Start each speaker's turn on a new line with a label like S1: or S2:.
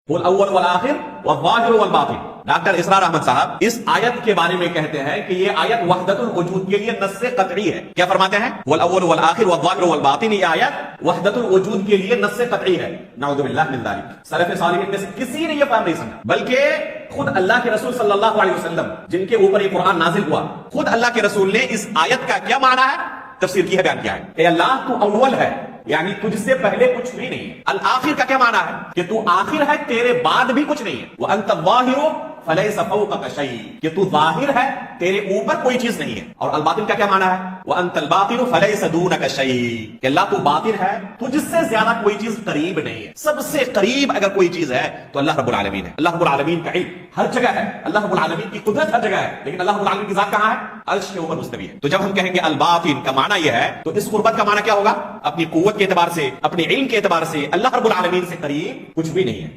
S1: वल अव्वल वल आखिर वल ज़ाहिर वल बातिन। डॉक्टर इसरार अहमद साहब इस आयत के बारे में कहते हैं कि ये आयत वहदतुल वजूद के लिए नस्से कतई है। क्या फरमाते हैं? वल अव्वल वल आखिर वल ज़ाहिर वल बातिन, ये आयत वहदतुल वजूद के लिए नस्से कतई है। नऊज़ु बिल्लाह मिन ज़ालिक। सलफ़े सालिहीन में से किसी ने यह फहम नहीं समझा, बल्कि खुद अल्लाह के रसूल सल्लल्लाहु अलैहि वसल्लम जिनके ऊपर ये कुरान नाजिल हुआ, खुद अल्लाह के रसूल ने इस आयत का क्या माना है, तफसीर की है, बयान किया है कि अल्लाह तू अव्वल है, यानी तुझसे पहले कुछ भी नहीं है। अल आखिर का क्या माना है कि तू आखिर है, तेरे बाद भी कुछ नहीं है। वह अंत ज़ाहिरु फलैसा फौक़का शै, कि तू जाहिर है, तेरे ऊपर कोई चीज नहीं है। और अल बातिन का क्या माना है? वह अंतल बातिनु फलैसा दूनका शै, कि अल्लाह तू बातिन है, तुझसे ज्यादा कोई चीज करीब नहीं है। सबसे करीब अगर कोई चीज है तो अल्लाह रब्बुल आलमीन है। अल्लाह रब्बुल आलमीन का इल्म हर जगह है, अल्लाह रब्बुल आलमीन की कुदरत हर जगह है, लेकिन अल्लाह रब्बुल आलमीन की जात कहां है? अर्श के ऊपर मुस्तवी है। तो जब हम कहेंगे अल बातिन का माना यह है, तो इस कुर्बत का माना क्या होगा? अपनी कुव्वत के एतबार से, अपने इल्म के एतबार से अल्लाह रब्बुल आलमीन से करीब कुछ भी नहीं है।